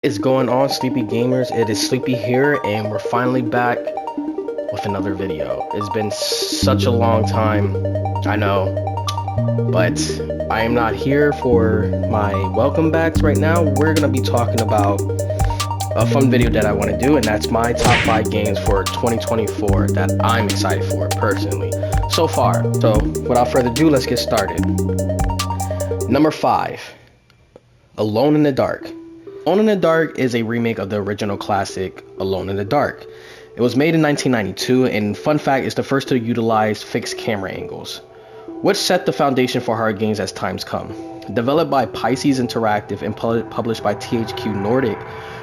Is going on, Sleepy Gamers? It is Sleepy here, and we're finally back with another video. It's been such a long time, I know, but I am not here for my welcome backs right now. We're gonna be talking about a fun video that I want to do, and that's my top 5 games for 2024 that I'm excited for personally so far. So without further ado, let's get started. Number 5, Alone in the Dark. Alone in the Dark is a remake of the original classic Alone in the Dark. It was made in 1992, and fun fact, it's the first to utilize fixed camera angles, which set the foundation for horror games as times come. Developed by Pisces Interactive and published by THQ Nordic,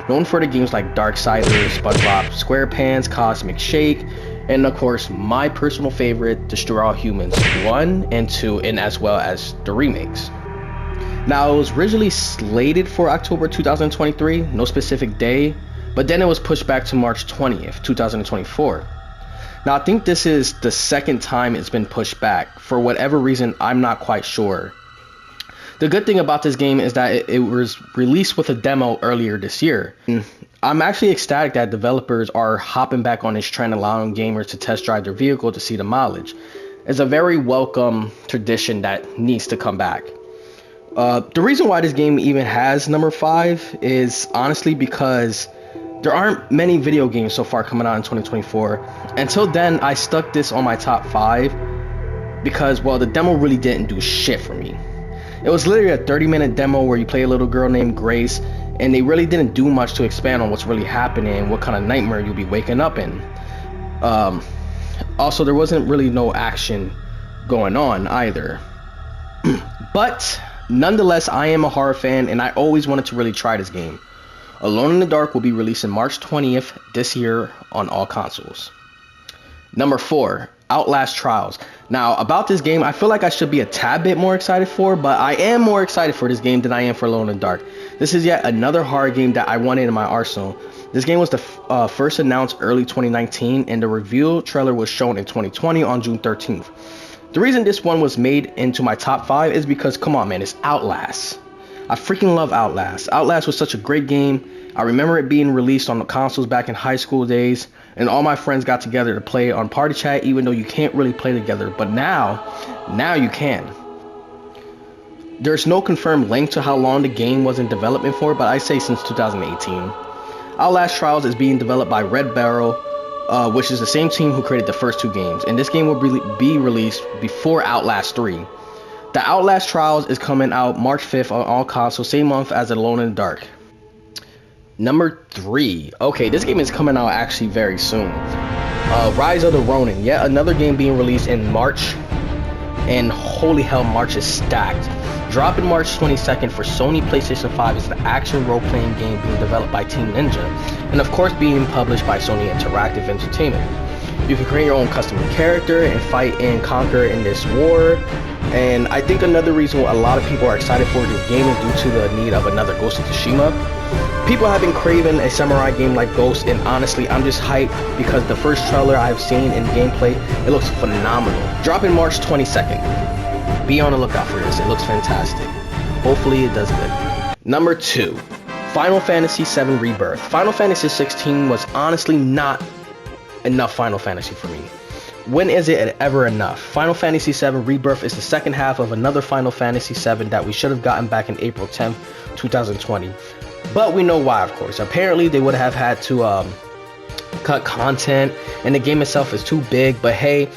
known for the games like Darksiders, SpongeBob SquarePants, Cosmic Shake, and of course my personal favorite, Destroy All Humans 1 and 2, and as well as the remakes. Now, it was originally slated for October 2023, no specific day, but then it was pushed back to March 20th, 2024. Now, I think this is the second time it's been pushed back. For whatever reason, I'm not quite sure. The good thing about this game is that it was released with a demo earlier this year. I'm actually ecstatic that developers are hopping back on this trend, allowing gamers to test drive their vehicle to see the mileage. It's a very welcome tradition that needs to come back. The reason why this game even has number 5 is honestly because there aren't many video games so far coming out in 2024. Until then, I stuck this on my top 5 because, well, the demo really didn't do shit for me. It was literally a 30-minute demo where you play a little girl named Grace, and they really didn't do much to expand on what's really happening and what kind of nightmare you'll be waking up in. Also, there wasn't really no action going on either. But nonetheless, I am a horror fan, and I always wanted to really try this game. Alone in the Dark will be releasing March 20th this year on all consoles. Number 4, Outlast Trials. Now, about this game, I feel like I should be a tad bit more excited for, but I am more excited for this game than I am for Alone in the Dark. This is yet another horror game that I wanted in my arsenal. This game was the first announced early 2019, and the reveal trailer was shown in 2020 on June 13th. The reason this one was made into my top 5 is because, come on man, it's Outlast. I freaking love Outlast. Outlast was such a great game. I remember it being released on the consoles back in high school days, and all my friends got together to play on Party Chat, even though you can't really play together. But now you can. There's no confirmed length to how long the game was in development for, but I say since 2018. Outlast Trials is being developed by Red Barrel, which is the same team who created the first 2 games, and this game will be released before Outlast 3. The Outlast Trials is coming out March 5th on all consoles, same month as Alone in the Dark. Number 3. Okay, this game is coming out actually very soon. Rise of the Ronin, yet another game being released in March, and holy hell, March is stacked. Dropping March 22nd for Sony PlayStation 5 is the action role-playing game being developed by Team Ninja, and of course being published by Sony Interactive Entertainment. You can create your own custom character and fight and conquer in this war, and I think another reason a lot of people are excited for this game is due to the need of another Ghost of Tsushima. People have been craving a samurai game like Ghost, and honestly, I'm just hyped because the first trailer I've seen in gameplay, it looks phenomenal. Dropping March 22nd. Be on the lookout for this. It looks fantastic. Hopefully it does good. Number 2, Final Fantasy VII Rebirth. Final Fantasy 16 was honestly not enough Final Fantasy for me. When is it ever enough? Final Fantasy VII Rebirth is the second half of another Final Fantasy VII that we should have gotten back in April 10th, 2020. But we know why, of course. Apparently they would have had to cut content, and the game itself is too big, but hey,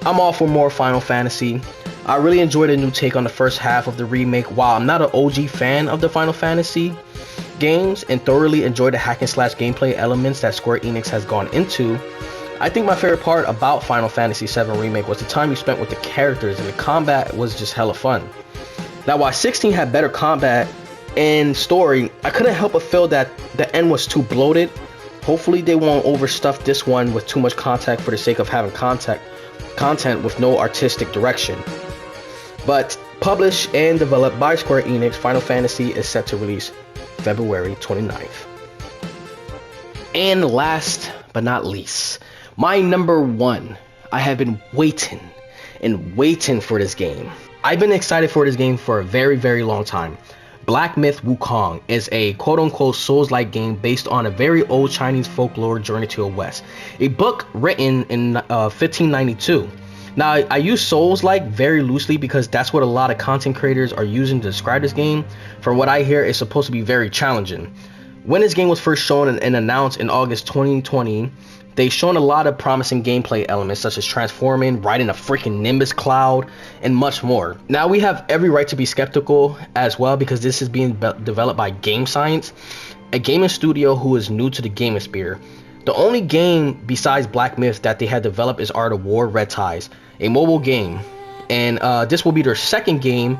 I'm all for more Final Fantasy. I really enjoyed a new take on the first half of the remake. While I'm not an OG fan of the Final Fantasy games and thoroughly enjoy the hack and slash gameplay elements that Square Enix has gone into, I think my favorite part about Final Fantasy VII Remake was the time you spent with the characters, and the combat was just hella fun. Now, while 16 had better combat and story, I couldn't help but feel that the end was too bloated. Hopefully they won't overstuff this one with too much content for the sake of having content with no artistic direction. But published and developed by Square Enix, Final Fantasy is set to release February 29th. And last but not least, my number 1. I have been waiting for this game. I've been excited for this game for a very, very long time. Black Myth Wukong is a quote-unquote Souls-like game based on a very old Chinese folklore journey to the West. A book written in 1592. Now, I use Souls-like very loosely because that's what a lot of content creators are using to describe this game. From what I hear, it's supposed to be very challenging. When this game was first shown and announced in August 2020, they shown a lot of promising gameplay elements such as transforming, riding a freaking Nimbus cloud, and much more. Now we have every right to be skeptical as well because this is being developed by Game Science, a gaming studio who is new to the gaming sphere. The only game besides Black Myth that they had developed is Art of War Red Ties, a mobile game. And this will be their second game.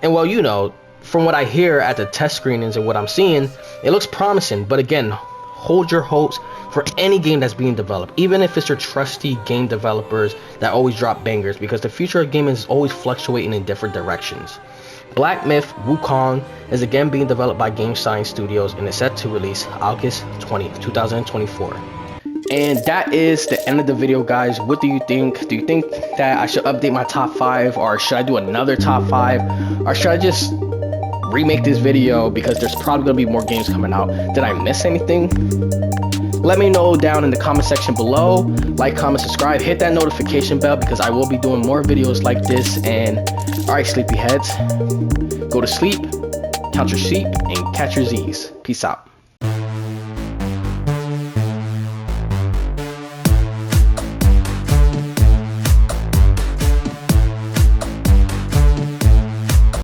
And well, you know, from what I hear at the test screenings and what I'm seeing, it looks promising. But again, hold your hopes for any game that's being developed, even if it's your trusty game developers that always drop bangers, because the future of gaming is always fluctuating in different directions. Black Myth Wukong is again being developed by Game Science Studios and is set to release August 20th, 2024. And that is the end of the video, guys. What do you think? Do you think that I should update my top 5, or should I do another top 5, or should I just remake this video because there's probably gonna be more games coming out? Did I miss anything? Let me know down in the comment section below. Like, comment, subscribe, hit that notification bell because I will be doing more videos like this. And alright, sleepyheads, go to sleep, count your sheep, and catch your Z's. Peace out.